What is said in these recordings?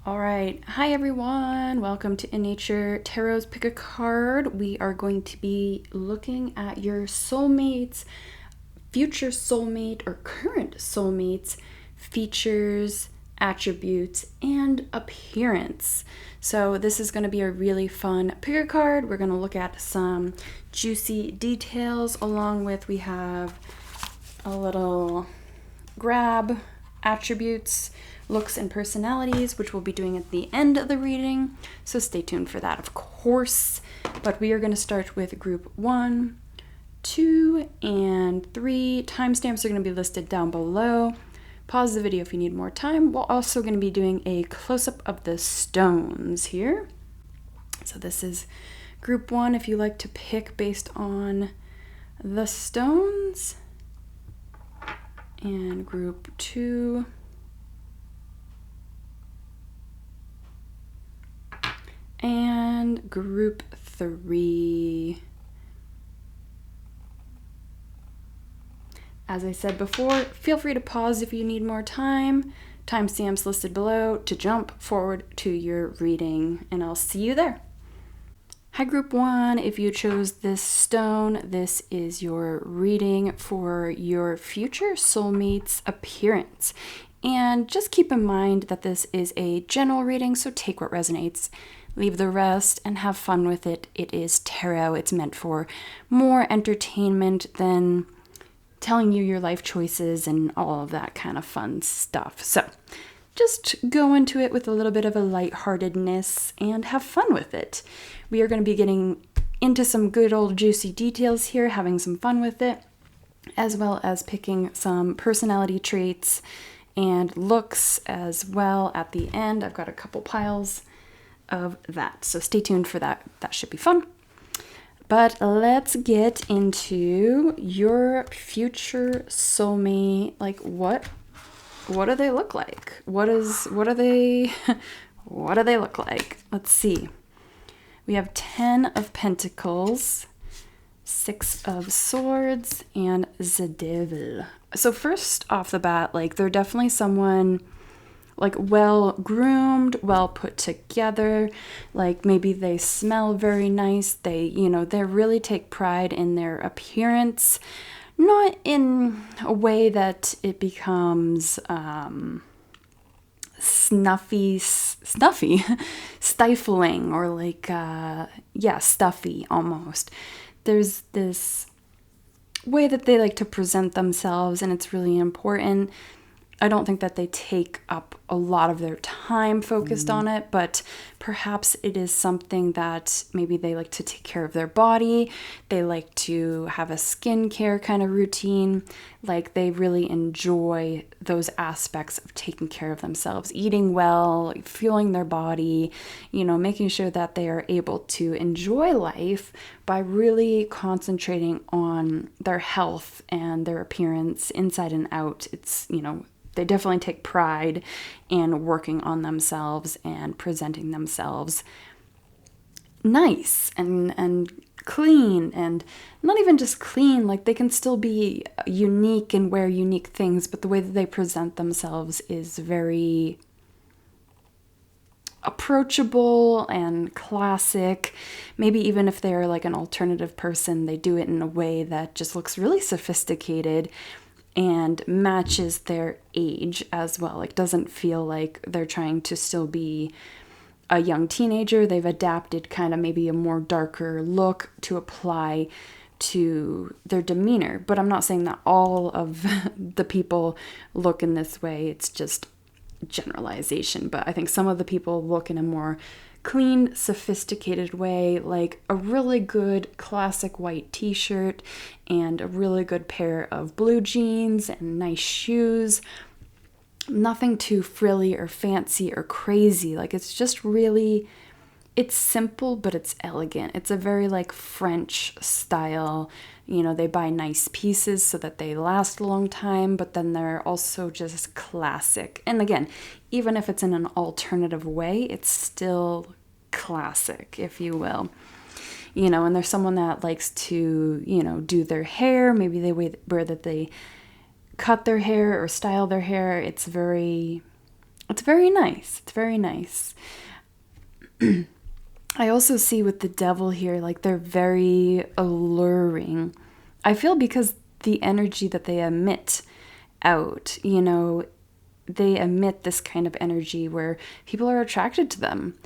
All right. Hi, everyone. Welcome to In Nature Tarot's Pick a Card. We are going to be looking at your soulmates, future soulmate, or current soulmates, features, attributes, and appearance. So, this is going to be a really fun pick a card. We're going to look at some juicy details, along with we have a little grab attributes, looks, and personalities, which we'll be doing at the end of the reading. So stay tuned for that, of course. But we are going to start with group 1, 2, and 3. Timestamps are going to be listed down below. Pause the video if you need more time. We're also going to be doing a close-up of the stones here. So this is group 1 if you like to pick based on the stones. And group 2. And group 3. As I said before, feel free to pause if you need more time. Timestamps listed below to jump forward to your reading, and I'll see you there. Hi, group 1. If you chose this stone, this is your reading for your future soulmate's appearance. And just keep in mind that this is a general reading, so take what resonates, leave the rest, and have fun with it. It is tarot. It's meant for more entertainment than telling you your life choices and all of that kind of fun stuff. So just go into it with a little bit of a lightheartedness and have fun with it. We are going to be getting into some good old juicy details here, having some fun with it, as well as picking some personality traits and looks as well at the end. I've got a couple piles of that, so stay tuned for that. That should be fun. But let's get into your future soulmate. Like, what do they look like? What do they look like? Let's see. We have 10 of Pentacles, 6 of Swords, and the Devil. So first off the bat, like, they're definitely someone like well groomed, well put together. Like, maybe they smell very nice. They really take pride in their appearance, not in a way that it becomes stifling, or like stuffy almost. There's this way that they like to present themselves, and it's really important. I don't think that they take up a lot of their time focused on it, but perhaps it is something that maybe they like to take care of their body. They like to have a skincare kind of routine. Like, they really enjoy those aspects of taking care of themselves, eating well, fueling their body, making sure that they are able to enjoy life by really concentrating on their health and their appearance inside and out. It's, they definitely take pride in working on themselves and presenting themselves nice and clean, and not even just clean, like they can still be unique and wear unique things, but the way that they present themselves is very approachable and classic. Maybe even if they're like an alternative person, they do it in a way that just looks really sophisticated and matches their age as well. Like, doesn't feel like they're trying to still be a young teenager. They've adapted kind of maybe a more darker look to apply to their demeanor. But I'm not saying that all of the people look in this way. It's just generalization. But I think some of the people look in a more clean, sophisticated way, like a really good classic white t-shirt and a really good pair of blue jeans and nice shoes. Nothing too frilly or fancy or crazy. Like, it's just really, it's simple, but it's elegant. It's a very like French style. They buy nice pieces so that they last a long time, but then they're also just classic. And again, even if it's in an alternative way, it's still classic, if you will. And there's someone that likes to, do their hair. Maybe they wear that they cut their hair or style their hair. It's very It's very nice. It's very nice. I also see with the devil here, like they're very alluring. I feel because the energy that they emit out, they emit this kind of energy where people are attracted to them.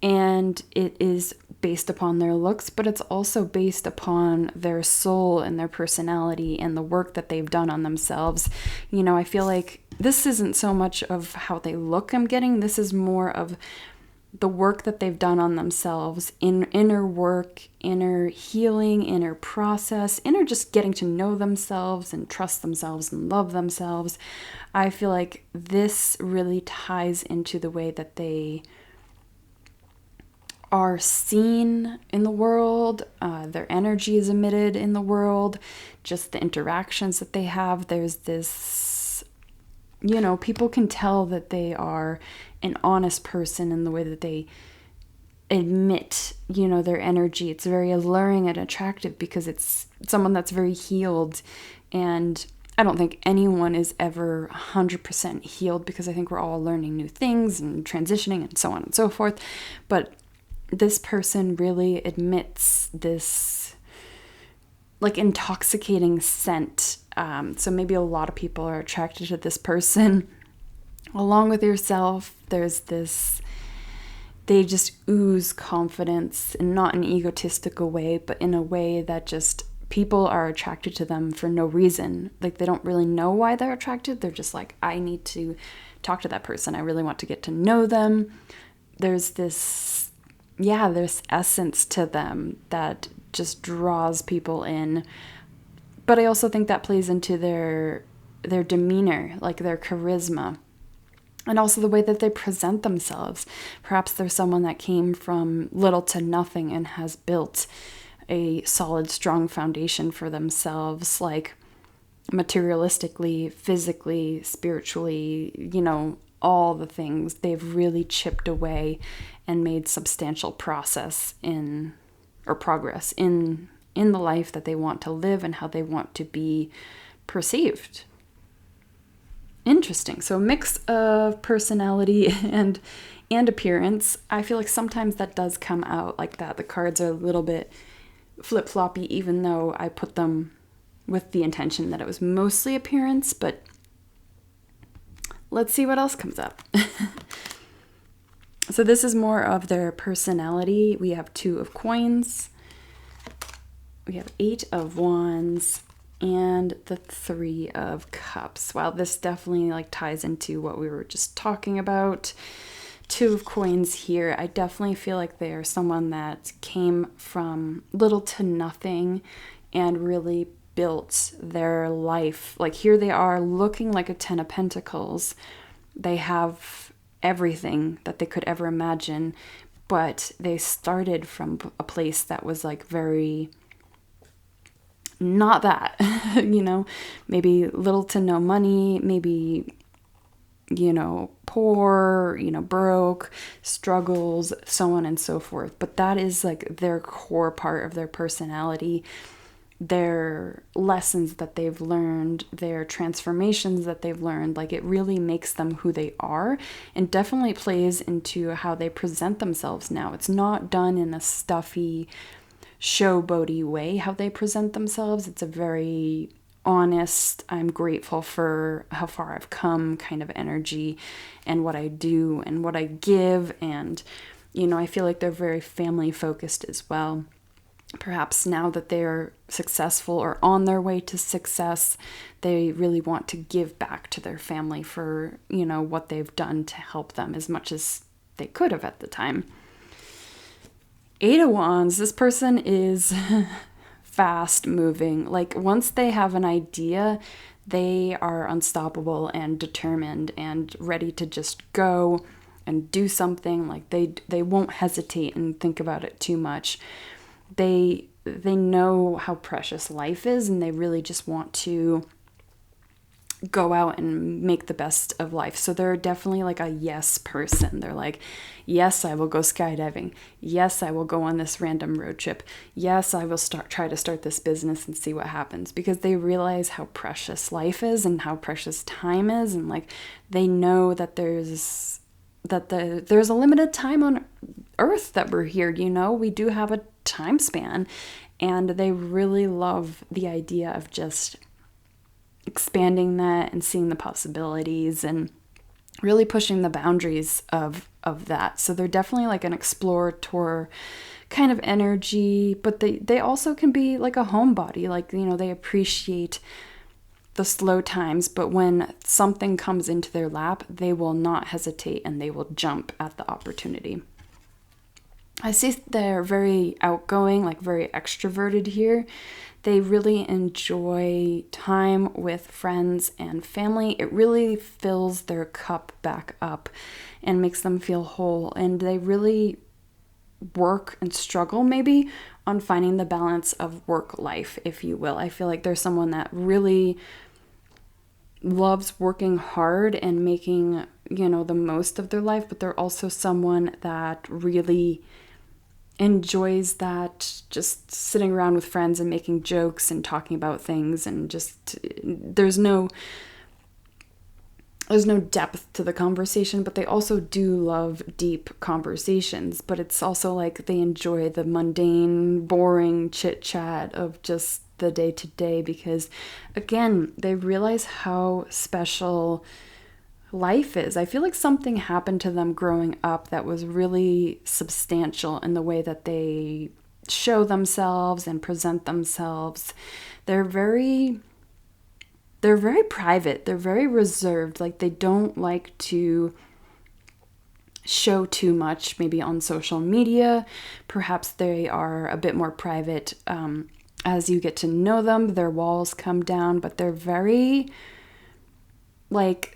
And it is based upon their looks, but it's also based upon their soul and their personality and the work that they've done on themselves. I feel like this isn't so much of how they look I'm getting. This is more of the work that they've done on themselves, in inner work, inner healing, inner process, inner just getting to know themselves and trust themselves and love themselves. I feel like this really ties into the way that they are seen in the world, their energy is emitted in the world, just the interactions that they have. There's this, people can tell that they are an honest person in the way that they emit, their energy. It's very alluring and attractive because it's someone that's very healed. And I don't think anyone is ever 100% healed, because I think we're all learning new things and transitioning and so on and so forth. But this person really emits this like intoxicating scent. So maybe a lot of people are attracted to this person. Along with yourself, there's this, they just ooze confidence, and not in an egotistical way, but in a way that just people are attracted to them for no reason. Like they don't really know why they're attracted. They're just like, I need to talk to that person. I really want to get to know them. There's this, there's essence to them that just draws people in. But I also think that plays into their demeanor, like their charisma, and also the way that they present themselves. Perhaps they're someone that came from little to nothing and has built a solid, strong foundation for themselves, like materialistically, physically, spiritually, all the things. They've really chipped away and made substantial progress in the life that they want to live and how they want to be perceived. Interesting. So a mix of personality and appearance. I feel like sometimes that does come out like that. The cards are a little bit flip-floppy, even though I put them with the intention that it was mostly appearance, but let's see what else comes up. So this is more of their personality. We have 2 of coins. We have 8 of wands and the 3 of cups. Wow, this definitely like ties into what we were just talking about. 2 of coins here. I definitely feel like they are someone that came from little to nothing and really built their life. Like here they are looking like a 10 of Pentacles. They have everything that they could ever imagine, but they started from a place that was like very not that, maybe little to no money, maybe, poor, broke, struggles, so on and so forth. But that is like their core part of their personality, their lessons that they've learned, their transformations that they've learned. Like it really makes them who they are, and definitely plays into how they present themselves now. It's not done in a stuffy, showboaty way how they present themselves. It's a very honest, I'm grateful for how far I've come kind of energy, and what I do and what I give. And I feel like they're very family focused as well. Perhaps now that they're successful or on their way to success, they really want to give back to their family for what they've done to help them as much as they could have at the time. 8 of Wands, this person is fast moving. Like once they have an idea, they are unstoppable and determined and ready to just go and do something. Like they won't hesitate and think about it too much. They know how precious life is, and they really just want to go out and make the best of life. So they're definitely like a yes person. They're like, yes, I will go skydiving. Yes, I will go on this random road trip. Yes, I will try to start this business and see what happens, because they realize how precious life is and how precious time is, and like they know that there's a limited time on earth that we're here, you know. We do have a time span, and they really love the idea of just expanding that and seeing the possibilities and really pushing the boundaries of that. So they're definitely like an explorator kind of energy, but they also can be like a homebody. Like, you know, they appreciate the slow times, but when something comes into their lap, they will not hesitate and they will jump at the opportunity. I see they're very outgoing, like very extroverted here. They really enjoy time with friends and family. It really fills their cup back up and makes them feel whole. And they really work and struggle maybe on finding the balance of work life, if you will. I feel like there's someone that really loves working hard and making, you know, the most of their life, but they're also someone that really enjoys that, just sitting around with friends and making jokes and talking about things, and just there's no depth to the conversation, but they also do love deep conversations. But it's also like they enjoy the mundane, boring chit chat of just the day to day, because again, they realize how special life is. I feel like something happened to them growing up that was really substantial in the way that they show themselves and present themselves. They're very private. They're very reserved. Like, they don't like to show too much, maybe on social media. Perhaps they are a bit more private. As you get to know them, their walls come down, but they're very like,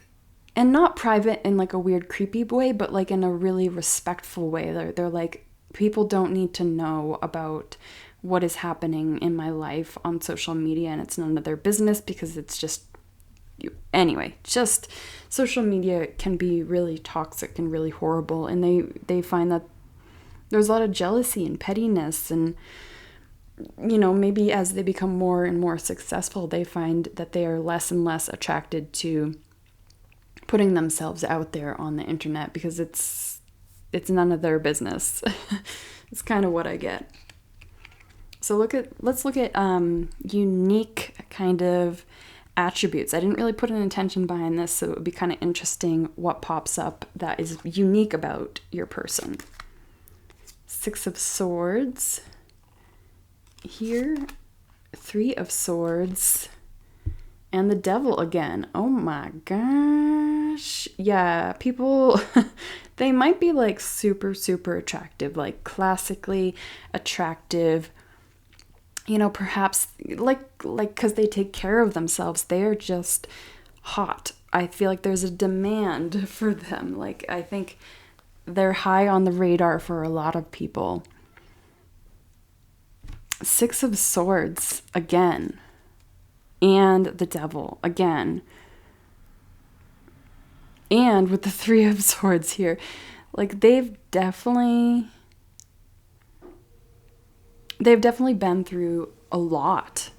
and not private in like a weird creepy way, but like in a really respectful way. They're like, people don't need to know about what is happening in my life on social media, and it's none of their business, because it's just you. Anyway, just social media can be really toxic and really horrible, and they find that there's a lot of jealousy and pettiness, and you know, maybe as they become more and more successful, they find that they are less and less attracted to putting themselves out there on the internet, because it's none of their business. It's kind of what I get. So let's look at unique kind of attributes. I didn't really put an intention behind this, so it would be kind of interesting what pops up that is unique about your person. 6 of Swords here, 3 of Swords, and the Devil again. Oh my gosh. Yeah, people, they might be like super, super attractive, like classically attractive. You know, perhaps like because they take care of themselves, they're just hot. I feel like there's a demand for them. Like, I think they're high on the radar for a lot of people. 6 of Swords again. And the Devil again. And with the 3 of Swords here. Like, they've definitely been through a lot.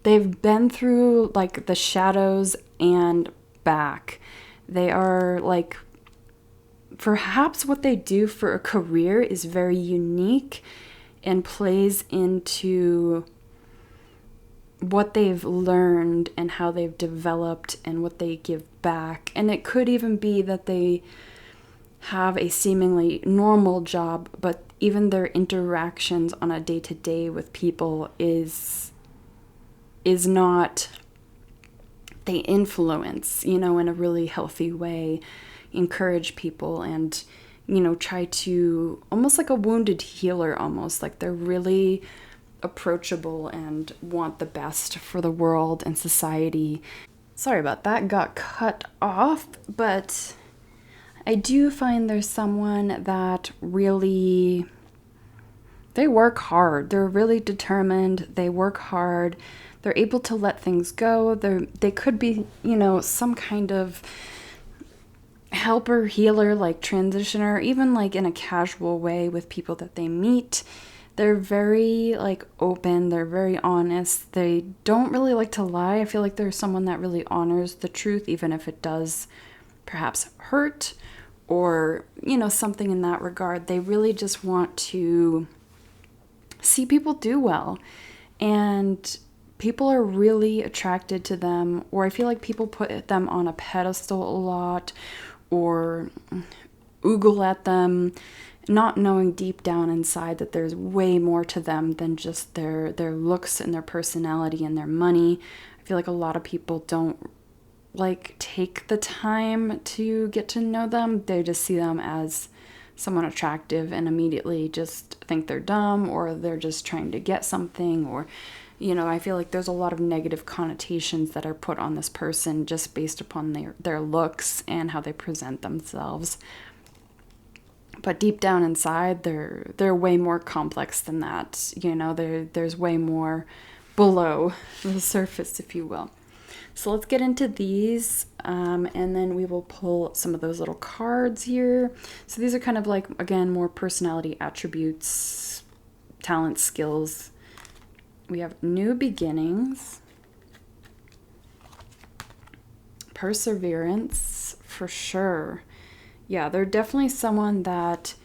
They've been through like the shadows and back. They are like, perhaps what they do for a career is very unique and plays into what they've learned and how they've developed and what they give back. And it could even be that they have a seemingly normal job, but even their interactions on a day-to-day with people is not, they influence, you know, in a really healthy way, encourage people, and, you know, try to, almost like a wounded healer, almost like they're really approachable and want the best for the world and society. Sorry about that, got cut off, but I do find there's someone that really, they work hard. They're really determined. They work hard. They're able to let things go. They could be, you know, some kind of helper, healer, like transitioner, even like in a casual way with people that they meet. They're very like open, they're very honest. They don't really like to lie. I feel like they're someone that really honors the truth, even if it does perhaps hurt or, you know, something in that regard. They really just want to see people do well. And people are really attracted to them, or I feel like people put them on a pedestal a lot or oogle at them, not knowing deep down inside that there's way more to them than just their looks and their personality and their money. I feel like a lot of people don't like take the time to get to know them. They just see them as someone attractive and immediately just think they're dumb, or they're just trying to get something, or, you know, I feel like there's a lot of negative connotations that are put on this person just based upon their looks and how they present themselves. But deep down inside, they're way more complex than that. You know, there's way more below the surface, if you will. So let's get into these, and then we will pull some of those little cards here. So these are kind of like, again, more personality attributes, talents, skills. We have new beginnings, perseverance, for sure. Yeah, they're definitely someone that,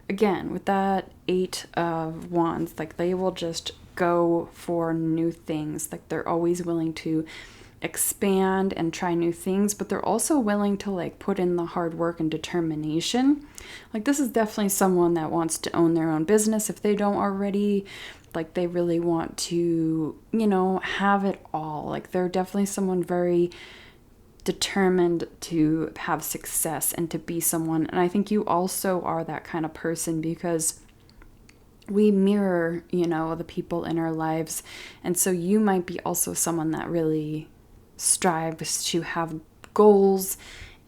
again, with that 8 of Wands, like they will just go for new things. Like they're always willing to expand and try new things, but they're also willing to like put in the hard work and determination. Like this is definitely someone that wants to own their own business if they don't already. Like they really want to, you know, have it all. Like they're definitely someone very determined to have success and to be someone. And I think you also are that kind of person, because we mirror, you know, the people in our lives. And so you might be also someone that really strives to have goals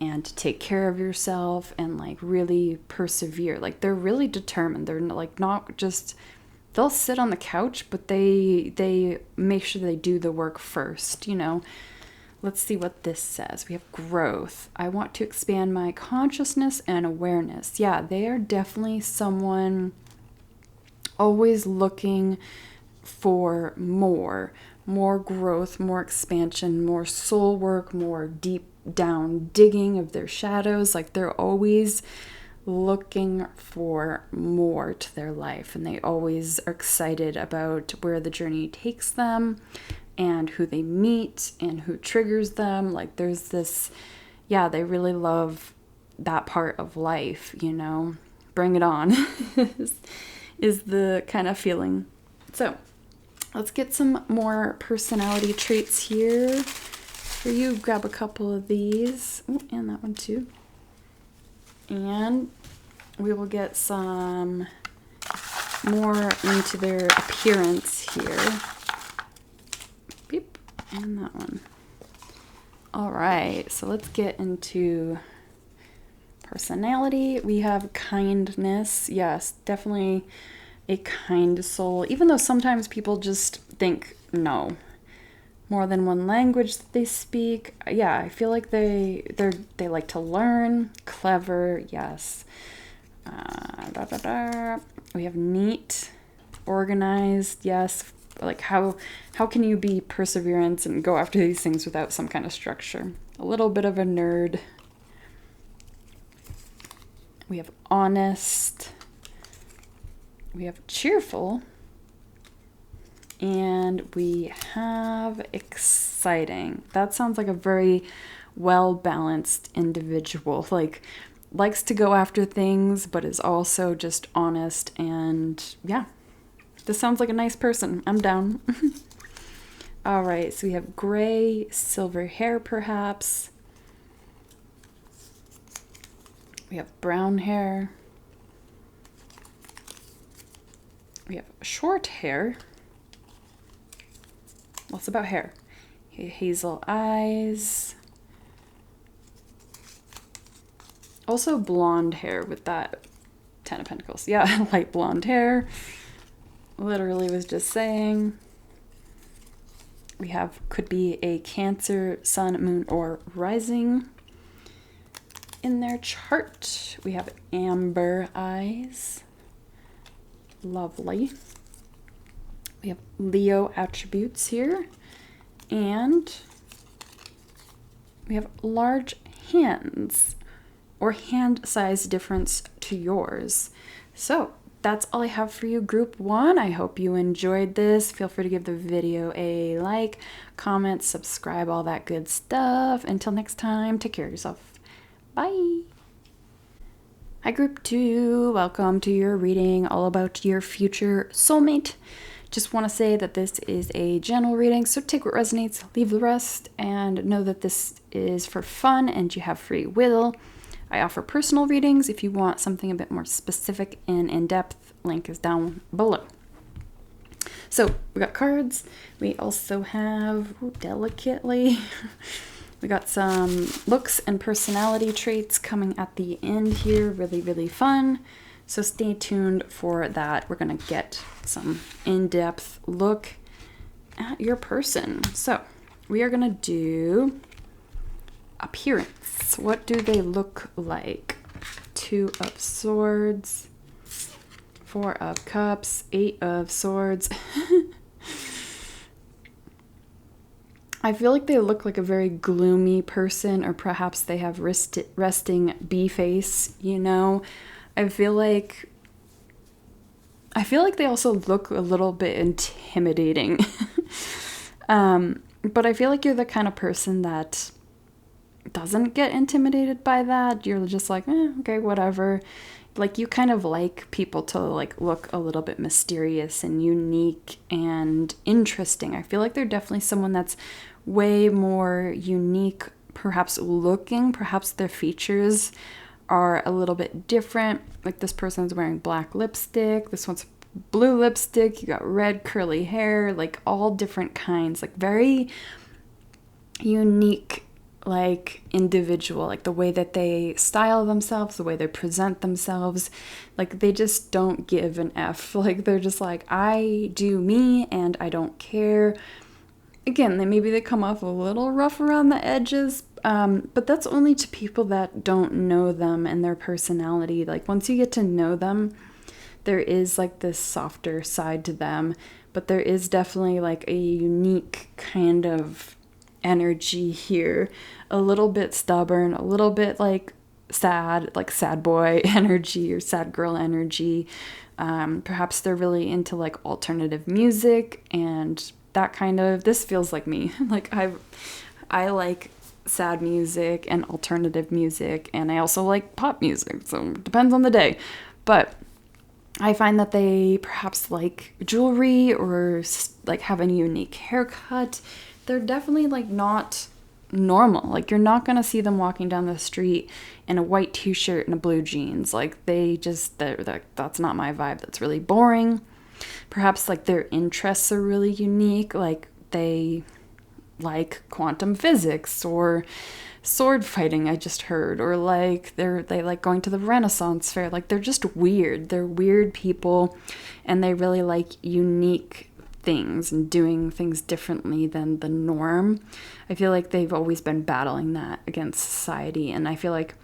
and to take care of yourself and like really persevere. Like they're really determined. They're like not just, they'll sit on the couch, but they make sure they do the work first, you know. Let's see what this says. We have growth. I want to expand my consciousness and awareness. Yeah, they are definitely someone always looking for more growth, more expansion, more soul work, more deep down digging of their shadows. Like they're always looking for more to their life, and they always are excited about where the journey takes them and who they meet and who triggers them. Like there's this, yeah, they really love that part of life, you know. Bring it on is the kind of feeling. So let's get some more personality traits here for you. Grab a couple of these. Ooh, and that one too. And we will get some more into their appearance here. Beep. And that one. All right, so let's get into personality. We have kindness. Yes, definitely a kind soul, even though sometimes people just think no. More than one language that they speak. Yeah, I feel like they like to learn. Clever, yes. We have neat, organized, yes. Like how can you be perseverance and go after these things without some kind of structure? A little bit of a nerd. We have honest. We have cheerful. And we have exciting. That sounds like a very well-balanced individual. Like, likes to go after things, but is also just honest. And yeah, this sounds like a nice person. I'm down. All right, so we have gray, silver hair perhaps. We have brown hair. We have short hair. What's about hair? Hazel eyes. Also blonde hair with that 10 of Pentacles. Yeah, light blonde hair. literally was just saying. We have could be a Cancer, Sun, Moon, or Rising in their chart. We have amber eyes. Lovely. We have Leo attributes here. And we have large hands or hand size difference to yours. So that's all I have for you, group 1. I hope you enjoyed this. Feel free to give the video a like, comment, subscribe, all that good stuff. Until next time, take care of yourself. Bye. Hi, group 2. Welcome to your reading all about your future soulmate. Just want to say that this is a general reading, so take what resonates, leave the rest, and know that this is for fun and you have free will. I offer personal readings if you want something a bit more specific and in-depth. Link is down below. So we got cards. We also have, delicately, we got some looks and personality traits coming at the end here. Really, really fun. So stay tuned for that. We're going to get some in-depth look at your person. So we are going to do appearance. What do they look like? 2 of Swords, 4 of Cups, 8 of Swords. I feel like they look like a very gloomy person, or perhaps they have resting bee face, you know? I feel like they also look a little bit intimidating. But I feel like you're the kind of person that doesn't get intimidated by that. You're just like, okay, whatever. Like, you kind of like people to like look a little bit mysterious and unique and interesting. I feel like they're definitely someone that's way more unique, perhaps looking, perhaps their features are a little bit different. Like, this person's wearing black lipstick, this one's blue lipstick, you got red curly hair, like all different kinds, like very unique, like individual, like the way that they style themselves, the way they present themselves, like they just don't give an F. Like, they're just like, I do me and I don't care. Again, maybe they come off a little rough around the edges, but that's only to people that don't know them and their personality. Like, once you get to know them, there is like this softer side to them, but there is definitely like a unique kind of energy here. A little bit stubborn, a little bit like sad boy energy or sad girl energy. Perhaps they're really into like alternative music and that kind of, this feels like me. Like, I like sad music and alternative music, and I also like pop music, so it depends on the day. But I find that they perhaps like jewelry or like have a unique haircut. They're definitely like not normal. Like, you're not gonna see them walking down the street in a white t-shirt and a blue jeans. Like, that's not my vibe. That's really boring. Perhaps like their interests are really unique, like they like quantum physics or sword fighting, I just heard, or like they like going to the Renaissance fair. Like, they're just weird. They're weird people, and they really like unique things and doing things differently than the norm. I feel like they've always been battling that against society, and I feel like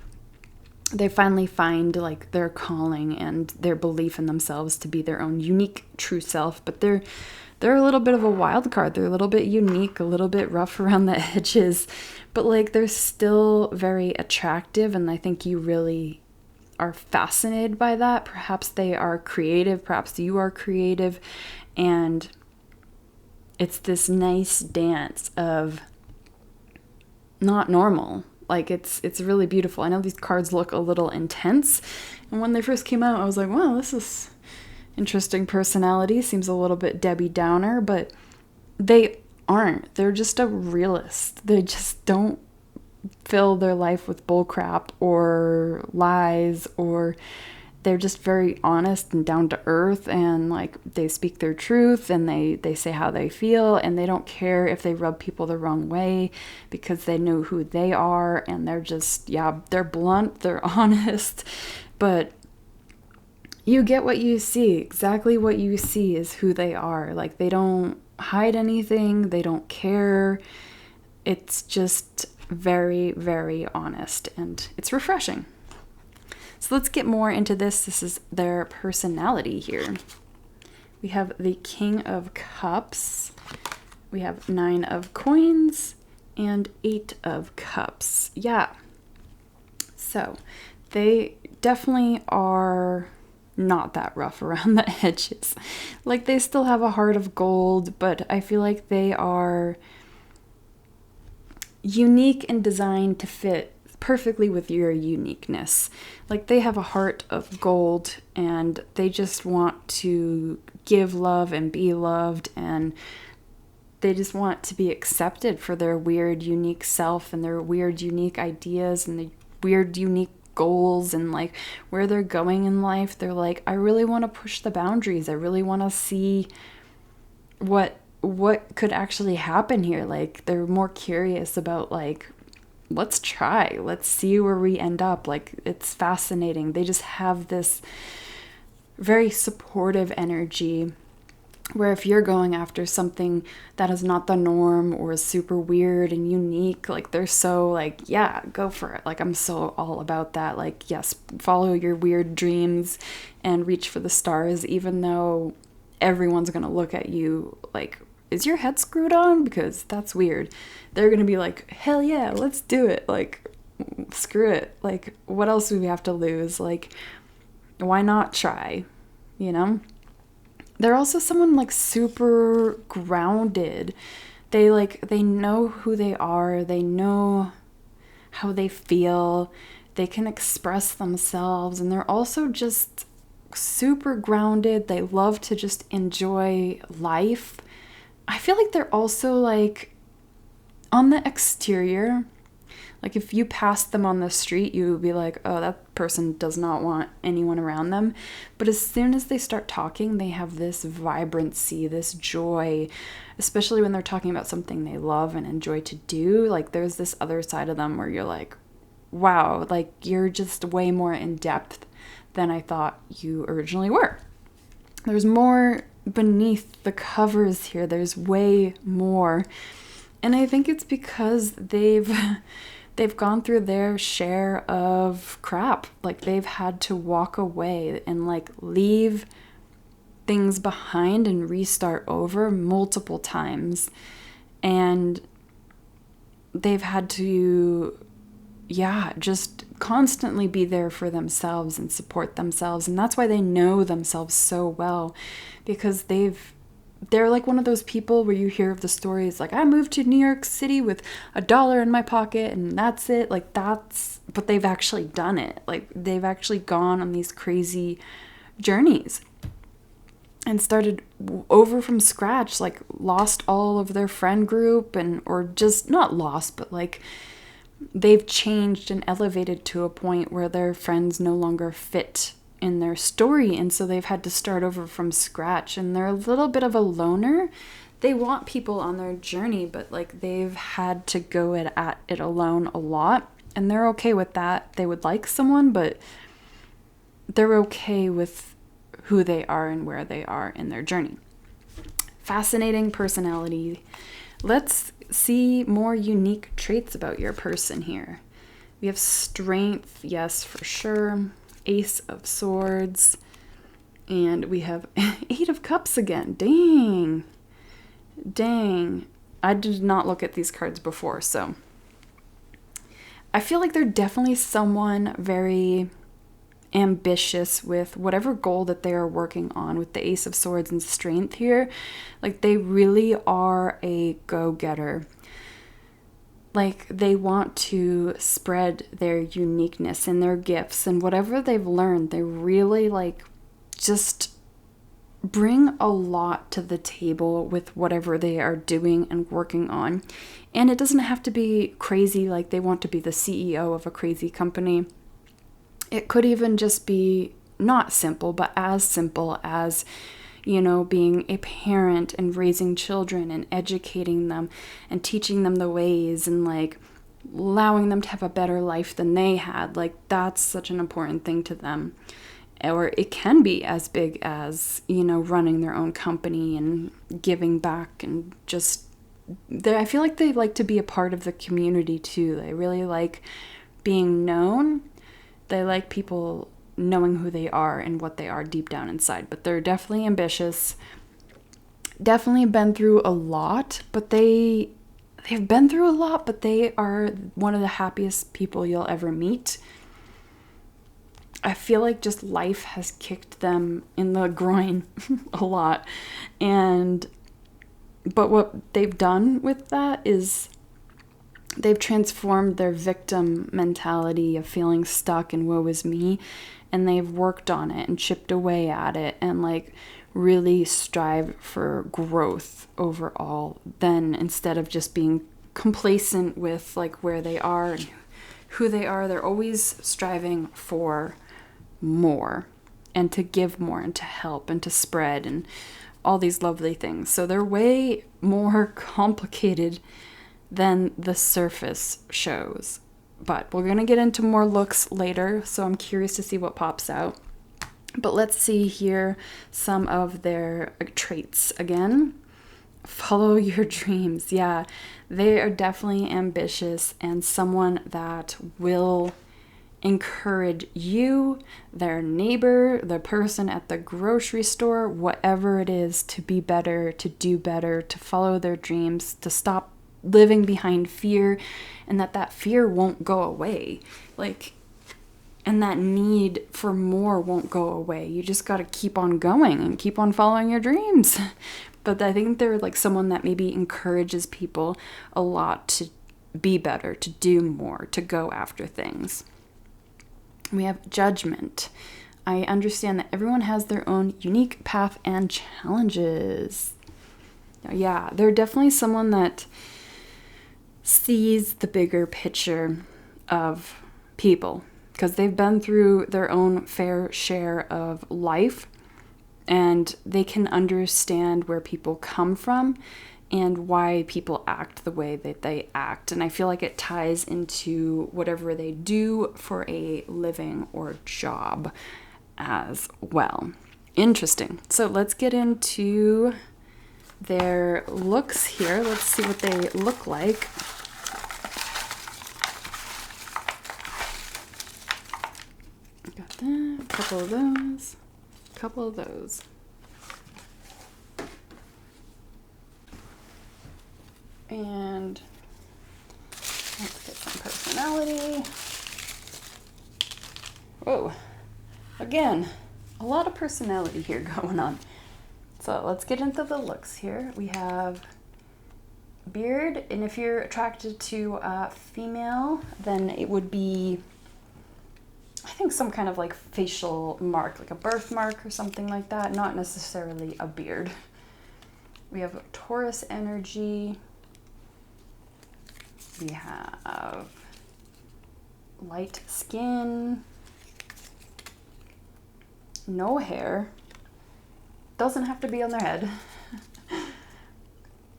they finally find like their calling and their belief in themselves to be their own unique true self. But they're a little bit of a wild card. They're a little bit unique, a little bit rough around the edges, but like they're still very attractive, and I think you really are fascinated by that. Perhaps they are creative, perhaps you are creative, and it's this nice dance of not normal. Like, it's really beautiful. I know these cards look a little intense, and when they first came out, I was like, wow, this is interesting personality. Seems a little bit Debbie Downer, but they aren't. They're just a realist. They just don't fill their life with bullcrap or lies, or they're just very honest and down to earth, and like they speak their truth, and they say how they feel, and they don't care if they rub people the wrong way because they know who they are, and they're just, they're blunt, they're honest. But You get what you see. Exactly what you see is who they are. Like, they don't hide anything. They don't care. It's just very, very honest, and it's refreshing. So let's get more into this. This is their personality here. We have the King of Cups. We have 9 of Coins and 8 of Cups. Yeah. So they definitely are not that rough around the edges. Like, they still have a heart of gold, but I feel like they are unique and designed to fit perfectly with your uniqueness. Like, they have a heart of gold, and they just want to give love and be loved, and they just want to be accepted for their weird, unique self and their weird, unique ideas and the weird, unique goals and like where they're going in life. They're like, I really want to push the boundaries. I really want to see what could actually happen here. Like, they're more curious about like, let's try, let's see where we end up. Like, it's fascinating. They just have this very supportive energy where if you're going after something that is not the norm or is super weird and unique, like, they're so like, yeah, go for it. Like, I'm so all about that. Like, yes, follow your weird dreams and reach for the stars, even though everyone's gonna look at you like, is your head screwed on? Because that's weird. They're gonna be like, hell yeah, let's do it. Like, screw it. Like, what else do we have to lose? Like, why not try? You know? They're also someone like super grounded. They know who they are. They know how they feel. They can express themselves, and they're also just super grounded. They love to just enjoy life. I feel like they're also like on the exterior. Like, if you passed them on the street, you would be like, oh, that person does not want anyone around them. But as soon as they start talking, they have this vibrancy, this joy, especially when they're talking about something they love and enjoy to do. Like, there's this other side of them where you're like, wow, like, you're just way more in depth than I thought you originally were. There's more beneath the covers here. There's way more. And I think it's because they've gone through their share of crap. Like, they've had to walk away and like leave things behind and restart over multiple times. And they've had to, just constantly be there for themselves and support themselves. And that's why they know themselves so well, because they're like one of those people where you hear of the stories like, I moved to New York City with $1 in my pocket and that's it. Like, but they've actually done it. Like, they've actually gone on these crazy journeys and started over from scratch, like lost all of their friend group or just not lost, but like they've changed and elevated to a point where their friends no longer fit in their story, and so they've had to start over from scratch, and they're a little bit of a loner. They want people on their journey, but like they've had to go at it alone a lot, and they're okay with that. They would like someone, but they're okay with who they are and where they are in their journey. Fascinating personality. Let's see more unique traits about your person here. We have strength, yes, for sure. Ace of Swords, and we have 8 of Cups again. Dang. I did not look at these cards before, so I feel like they're definitely someone very ambitious with whatever goal that they are working on with the Ace of Swords and strength here. Like, they really are a go-getter. Like, they want to spread their uniqueness and their gifts and whatever they've learned. They really like just bring a lot to the table with whatever they are doing and working on. And it doesn't have to be crazy, like they want to be the CEO of a crazy company. It could even just be not simple, but as simple as, you know, being a parent and raising children and educating them and teaching them the ways and like allowing them to have a better life than they had. Like, that's such an important thing to them. or it can be as big as, you know, running their own company and giving back, and just I feel like they like to be a part of the community too. They really like being known. They like people knowing who they are and what they are deep down inside. But they're definitely ambitious. Definitely been through a lot, but they've been through a lot, but they are one of the happiest people you'll ever meet. I feel like just life has kicked them in the groin a lot. But what they've done with that is they've transformed their victim mentality of feeling stuck and woe is me, and they've worked on it and chipped away at it and like really strive for growth overall, then instead of just being complacent with like where they are and who they are, they're always striving for more and to give more and to help and to spread and all these lovely things. So they're way more complicated than the surface shows. But we're going to get into more looks later, so I'm curious to see what pops out. But let's see here some of their traits again. Follow your dreams. Yeah, they are definitely ambitious and someone that will encourage you, their neighbor, the person at the grocery store, whatever it is, to be better, to do better, to follow their dreams, to stop living behind fear, and that fear won't go away. Like, and that need for more won't go away. You just got to keep on going and keep on following your dreams. But I think they're like someone that maybe encourages people a lot to be better, to do more, to go after things. We have judgment. I understand that everyone has their own unique path and challenges. Yeah, they're definitely someone that sees the bigger picture of people because they've been through their own fair share of life, and they can understand where people come from and why people act the way that they act. And I feel like it ties into whatever they do for a living or job as well. Interesting. So let's get into their looks here. Let's see what they look like. Got that. A couple of those. A couple of those. And let's get some personality. Whoa. Again, a lot of personality here going on. So let's get into the looks here. We have beard, and if you're attracted to a female, then it would be, I think, some kind of like facial mark, like a birthmark or something like that, not necessarily a beard. We have Taurus energy. We have light skin, no hair, doesn't have to be on their head,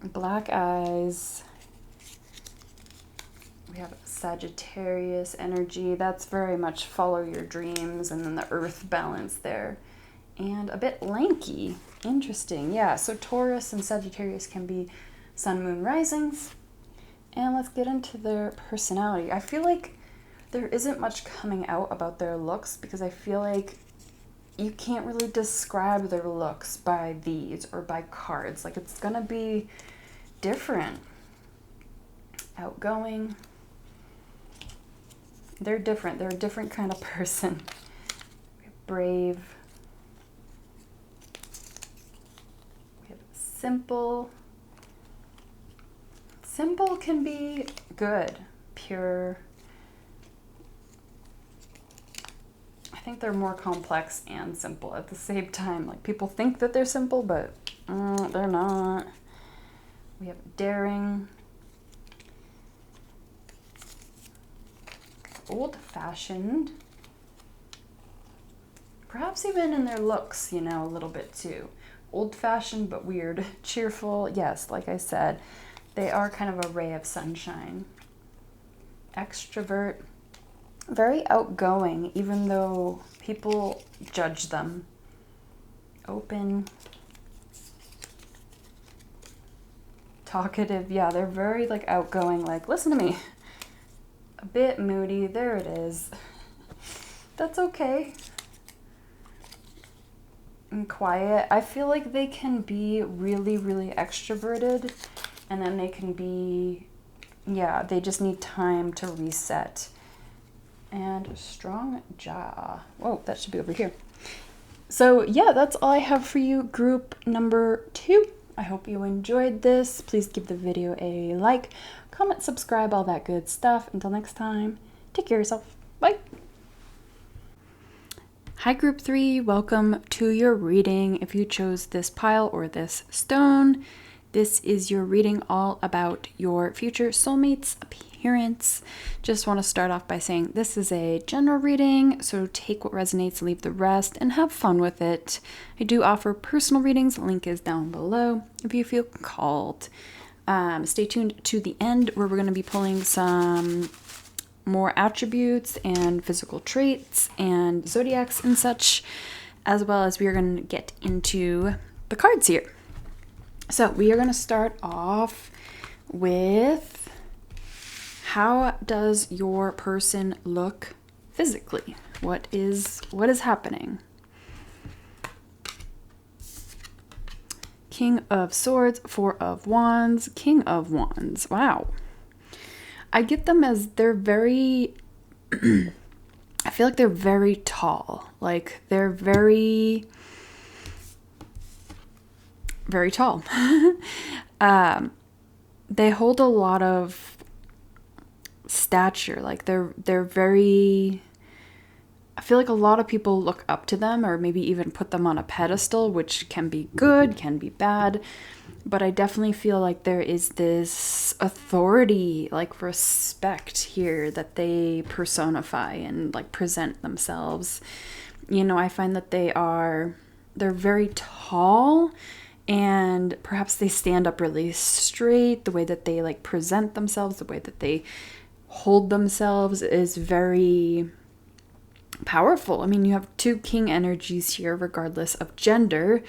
black eyes. We have Sagittarius energy. That's very much follow your dreams, and then the earth balance there. And a bit lanky. Interesting. Yeah, so Taurus and Sagittarius can be sun, moon, risings. And let's get into their personality. I feel like there isn't much coming out about their looks because I feel like you can't really describe their looks by these or by cards. Like, it's gonna be different. Outgoing. They're different. They're a different kind of person. Brave. We have simple. Simple can be good, pure. I think they're more complex and simple at the same time. Like, people think that they're simple, but they're not. We have daring. Old-fashioned. Perhaps even in their looks, you know, a little bit too. Old-fashioned but weird. Cheerful, yes, like I said. They are kind of a ray of sunshine. Extrovert. Very outgoing, even though people judge them. Open. Talkative. Yeah, they're very like outgoing, like, listen to me. A bit moody. There it is. That's okay. And quiet. I feel like they can be really, really extroverted, and then they can be, yeah, they just need time to reset. And strong jaw. Whoa, that should be over here. So yeah, that's all I have for you, group number 2. I hope you enjoyed this. Please give the video a like, comment, subscribe, all that good stuff. Until next time, take care of yourself. Bye. Hi, group 3. Welcome to your reading. If you chose this pile or this stone, this is your reading all about your future soulmate's appearance. Just want to start off by saying this is a general reading, so take what resonates, leave the rest, and have fun with it. I do offer personal readings. Link is down below if you feel called. Stay tuned to the end where we're going to be pulling some more attributes and physical traits and zodiacs and such, as well as we are going to get into the cards here. So we are going to start off with, how does your person look physically? What is happening? King of Swords, 4 of Wands, King of Wands. Wow. I get them as they're very, I feel like they're very tall. Like they're very, very tall. They hold a lot of stature. Like they're very, I feel like a lot of people look up to them or maybe even put them on a pedestal, which can be good, can be bad. But I definitely feel like there is this authority, like respect here that they personify and like present themselves. You know, I find that they're very tall, and perhaps they stand up really straight. The way that they like present themselves, the way that they hold themselves is very powerful. I mean, you have 2 king energies here, regardless of gender.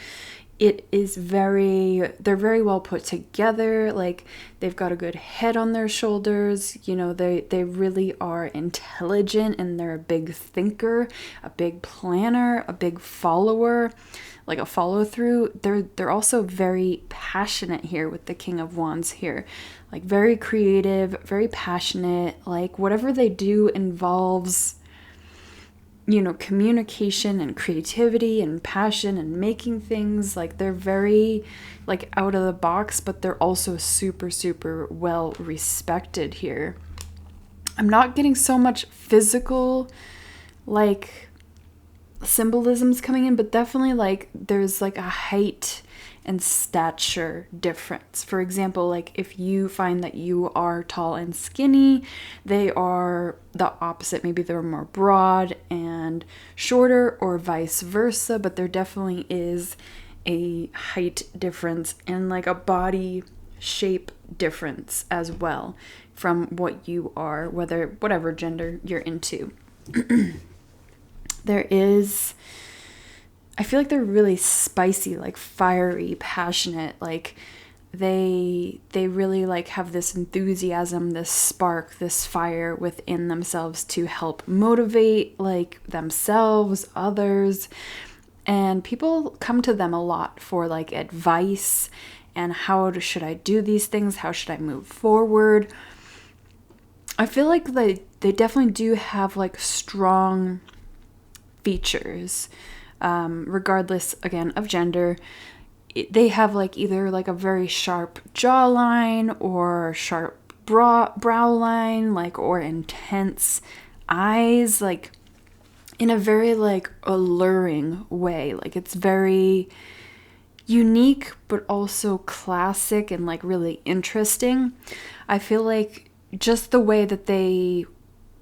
It is they're very well put together. Like they've got a good head on their shoulders. You know, they really are intelligent, and they're a big thinker, a big planner, a big follower, like a follow through. They're also very passionate here with the King of Wands here. Like very creative, very passionate. Like whatever they do involves, you know, communication and creativity and passion and making things. Like they're very like out of the box, but they're also super, super well respected here. I'm not getting so much physical like symbolisms coming in, but definitely like there's like a height and stature difference. For example, like if you find that you are tall and skinny, they are the opposite. Maybe they're more broad and shorter, or vice versa, but there definitely is a height difference and like a body shape difference as well from what you are, whatever gender you're into. There is, I feel like they're really spicy, like fiery, passionate. Like they really like have this enthusiasm, this spark, this fire within themselves to help motivate like themselves, others. And people come to them a lot for like advice and should I do these things? How should I move forward? I feel like they definitely do have like strong features, regardless again of gender. They have like either like a very sharp jawline or sharp brow line, like, or intense eyes, like in a very like alluring way. Like it's very unique but also classic and like really interesting. I feel like just the way that they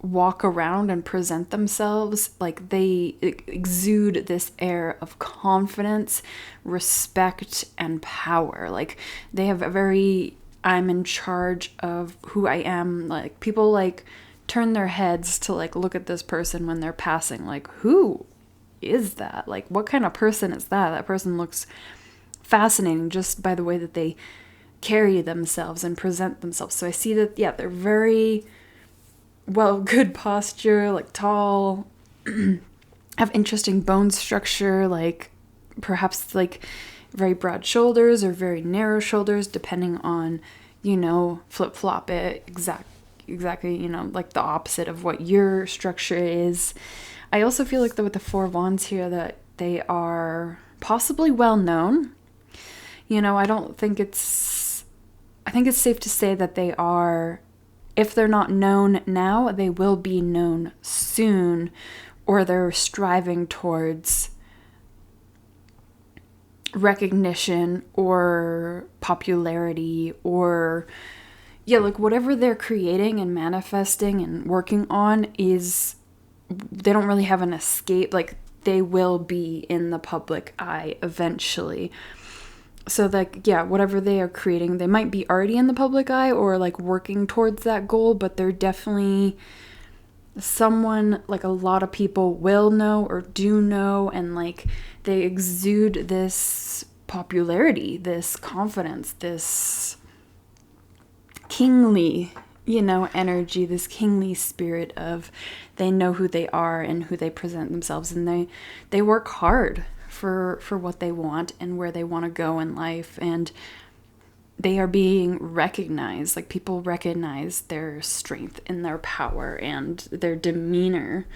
walk around and present themselves, like they exude this air of confidence, respect, and power. Like they have a very, I'm in charge of who I am. Like people like turn their heads to like look at this person when they're passing. Like, who is that? Like, what kind of person is that? That person looks fascinating just by the way that they carry themselves and present themselves. So I see that, yeah, they're very good posture, like tall, have interesting bone structure, like perhaps like very broad shoulders or very narrow shoulders, depending on, flip-flop it exactly, like the opposite of what your structure is. I also feel like with the Four of Wands here that they are possibly well known. I think it's safe to say that they are, if they're not known now, they will be known soon, or they're striving towards recognition or popularity, or like whatever they're creating and manifesting and working on they don't really have an escape. Like, they will be in the public eye eventually. So like, yeah, whatever they are creating, they might be already in the public eye or like working towards that goal, but they're definitely someone like a lot of people will know or do know, and like they exude this popularity, this confidence, this kingly, energy, this kingly spirit of they know who they are and who they present themselves, and they work hard for what they want and where they want to go in life, and they are being recognized. Like, people recognize their strength and their power and their demeanor.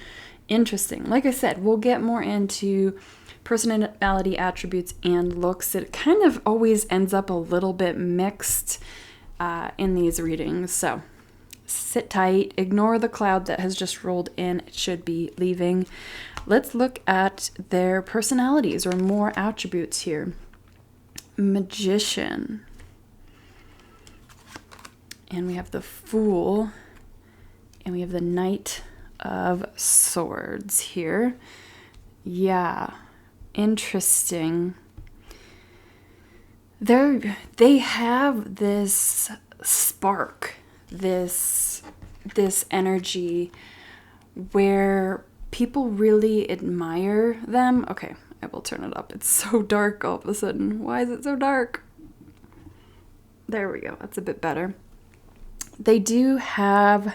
Interesting. Like I said, we'll get more into personality attributes and looks. It kind of always ends up a little bit mixed in these readings, so sit tight, ignore the cloud that has just rolled in. It should be leaving. Let's look at their personalities or more attributes here. Magician. And we have the Fool. And we have the Knight of Swords here. Yeah, interesting. They have this spark, this energy where people really admire them. Okay, I will turn it up. It's so dark all of a sudden. Why is it so dark? There we go. That's a bit better. They do have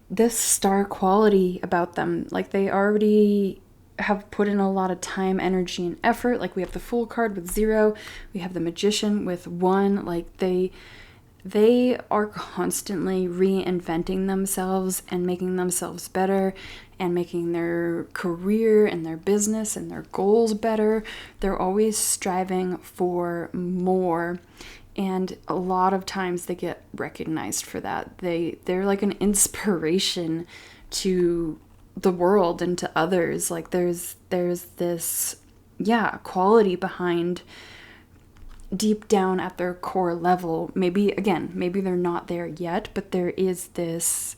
this star quality about them. Like, they already have put in a lot of time, energy, and effort. Like, we have the Fool card with 0. We have the Magician with 1. Like, they are constantly reinventing themselves and making themselves better and making their career and their business and their goals better. They're always striving for more. And a lot of times they get recognized for that. They're like an inspiration to the world and to others. Like, there's this, quality behind, deep down at their core level. Maybe they're not there yet, but there is this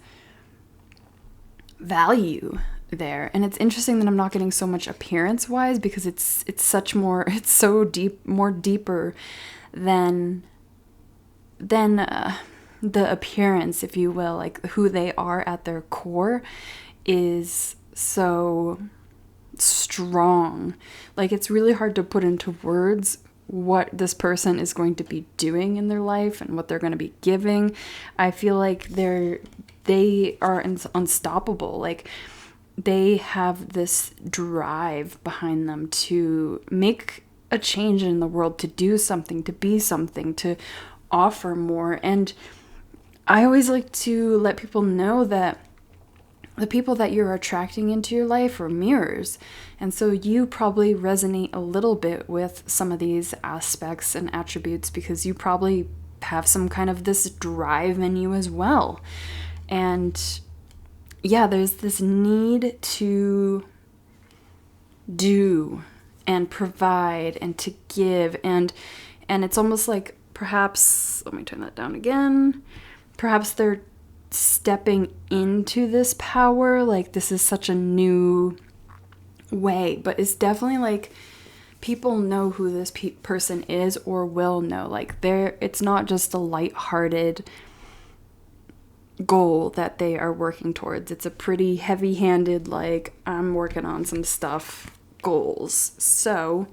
value there. And it's interesting that I'm not getting so much appearance wise, because it's so deep, more deeper than the appearance, if you will. Like, who they are at their core is so strong. Like, it's really hard to put into words what this person is going to be doing in their life and what they're going to be giving. I feel like they are unstoppable. Like, they have this drive behind them to make a change in the world, to do something, to be something, to offer more. And I always like to let people know that the people that you're attracting into your life are mirrors. And so you probably resonate a little bit with some of these aspects and attributes, because you probably have some kind of this drive in you as well. And yeah, there's this need to do and provide and to give. And it's almost like, perhaps, let me turn that down again. Perhaps they're stepping into this power. Like, this is such a new way, but it's definitely like people know who this person is, or will know. Like, it's not just a lighthearted goal that they are working towards. It's a pretty heavy-handed, like, I'm working on some stuff goals. So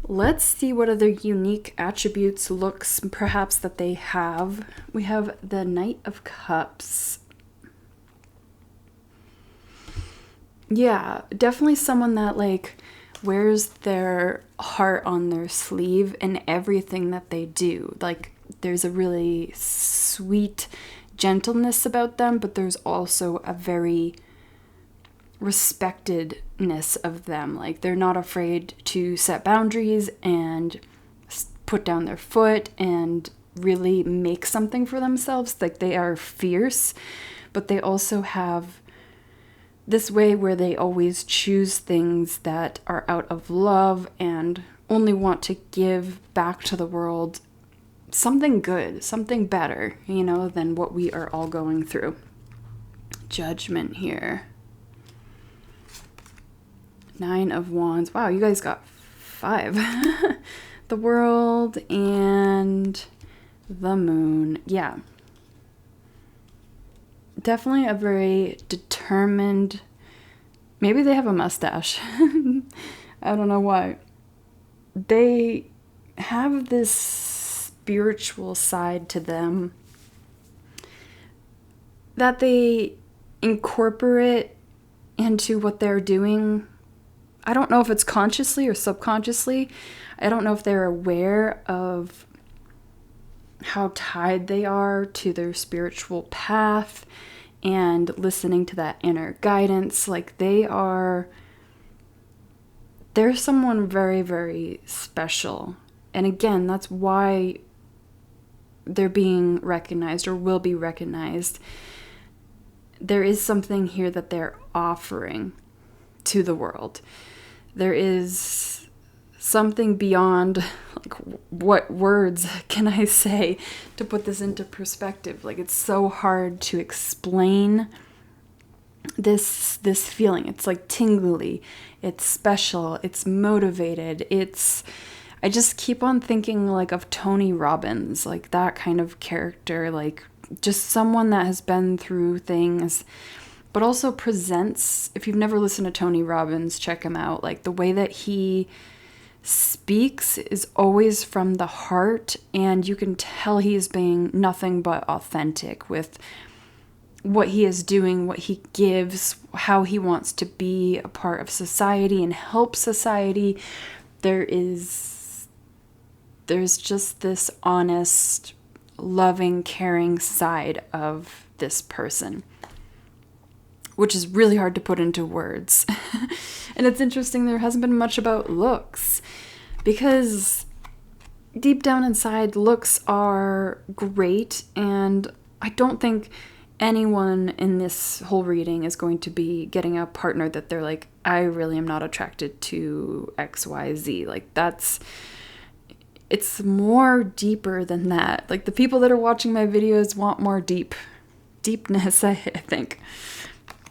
let's see what other unique attributes, looks, perhaps that they have. We have the Knight of Cups. Yeah, definitely someone that, like, wears their heart on their sleeve in everything that they do. Like, there's a really sweet gentleness about them, but there's also a very respectedness of them. Like, they're not afraid to set boundaries and put down their foot and really make something for themselves. Like, they are fierce, but they also have this way where they always choose things that are out of love and only want to give back to the world something good, something better, than what we are all going through. Judgment here. 9 of Wands. Wow, you guys got 5. The World and the Moon. Yeah. Definitely a very determined, maybe they have a mustache. I don't know why. They have this spiritual side to them that they incorporate into what they're doing. I don't know if it's consciously or subconsciously. I don't know if they're aware of how tied they are to their spiritual path and listening to that inner guidance. Like, they're someone very, very special. And again, that's why they're being recognized or will be recognized. There is something here that they're offering to the world. There is something beyond, like, what words can I say to put this into perspective? Like, it's so hard to explain this feeling. It's like tingly, it's special, it's motivated, I just keep on thinking, like, of Tony Robbins, like that kind of character, like just someone that has been through things, but also presents. If you've never listened to Tony Robbins, check him out. Like, the way that he speaks is always from the heart, and you can tell he is being nothing but authentic with what he is doing, what he gives, how he wants to be a part of society and help society. There's just this honest, loving, caring side of this person, which is really hard to put into words. And it's interesting, there hasn't been much about looks, because deep down inside, looks are great, and I don't think anyone in this whole reading is going to be getting a partner that they're like, I really am not attracted to XYZ. Like, it's more deeper than that. Like, the people that are watching my videos want more deepness, I think.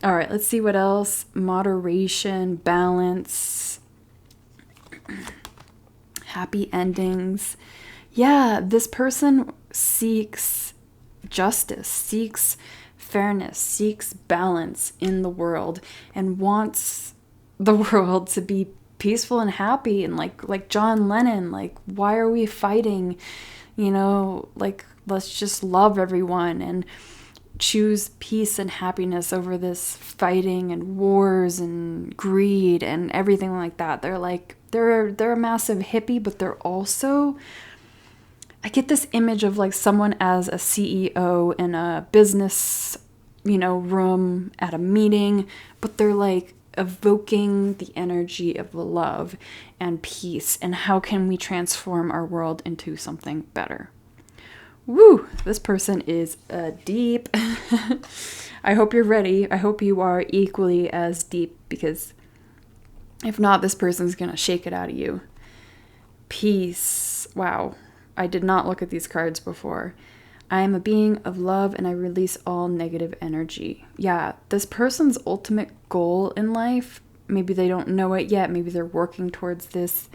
All right, let's see what else. Moderation, balance, happy endings. Yeah, this person seeks justice, seeks fairness, seeks balance in the world, and wants the world to be peaceful and happy. And like John Lennon, like, why are we fighting? Like, let's just love everyone and choose peace and happiness over this fighting and wars and greed and everything like that. They're like, they're a massive hippie, but they're also, I get this image of, like, someone as a CEO in a business, room at a meeting, but they're like evoking the energy of love and peace, and how can we transform our world into something better. Woo! This person is deep. I hope you're ready. I hope you are equally as deep, because if not, this person's gonna shake it out of you. Peace. Wow. I did not look at these cards before. I am a being of love, and I release all negative energy. Yeah, this person's ultimate goal in life, maybe they don't know it yet, maybe they're working towards this,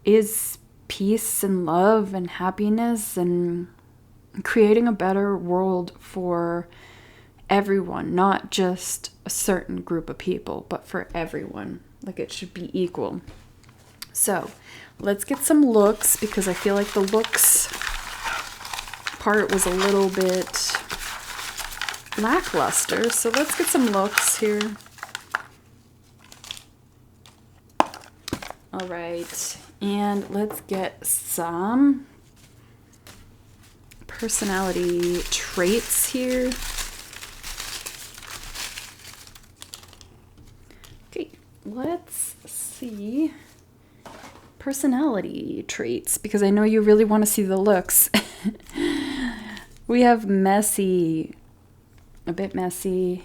is peace and love and happiness, and creating a better world for everyone, not just a certain group of people, but for everyone. Like, it should be equal. So let's get some looks, because I feel like the looks part was a little bit lackluster. So let's get some looks here. All right, and let's get some personality traits here. Okay, let's see personality traits, because I know you really want to see the looks. We have messy, a bit messy,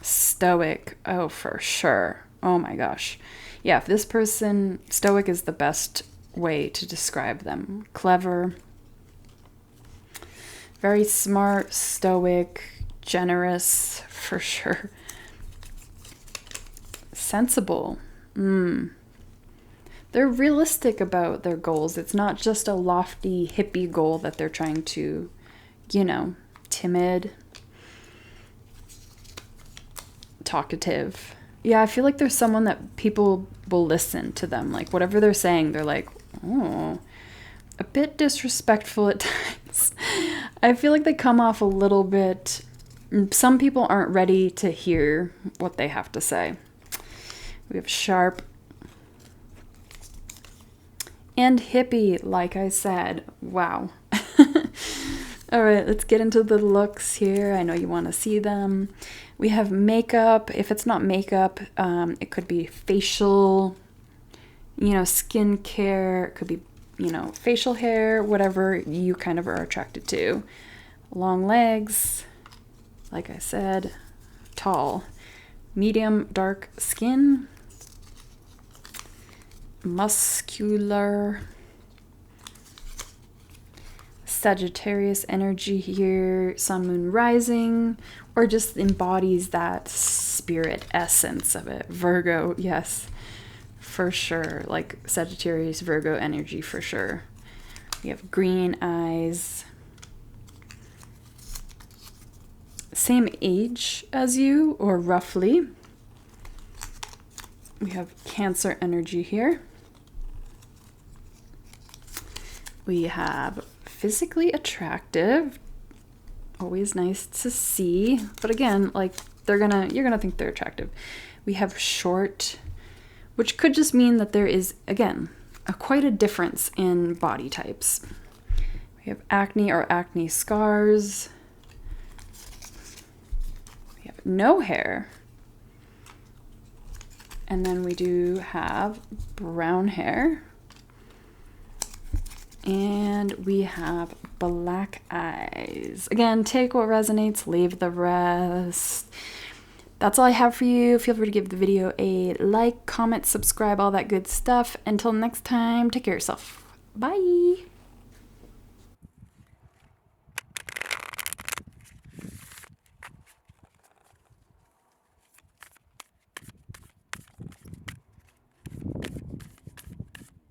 stoic, oh for sure, oh my gosh. Yeah, if this person, stoic is the best way to describe them. Clever, very smart, stoic, generous, for sure. Sensible. They're realistic about their goals. It's not just a lofty, hippie goal that they're trying to, you know, timid, talkative. Yeah, I feel like there's someone that people will listen to them. Like, whatever they're saying, they're like, oh, a bit disrespectful at times. I feel like they come off a little bit, some people aren't ready to hear what they have to say. We have sharp and hippie, like I said. Wow. All right, let's get into the looks here. I know you want to see them. We have makeup. If it's not makeup, it could be facial, you know, skincare. It could be, you know, facial hair, whatever you kind of are attracted to. Long legs, like I said, tall. Medium dark skin. Muscular. Sagittarius energy here, sun, moon, rising, or just embodies that spirit essence of it. Virgo, yes, for sure. Like Sagittarius, Virgo energy for sure. We have green eyes. Same age as you, or roughly. We have Cancer energy here. We have physically attractive, always nice to see, but again, like you're gonna think they're attractive. We have short, which could just mean that there is, again, quite a difference in body types. We have acne or acne scars. We have no hair. And then we do have brown hair. And we have black eyes. Again, take what resonates, leave the rest. That's all I have for you. Feel free to give the video a like, comment, subscribe, all that good stuff. Until next time, take care of yourself. Bye.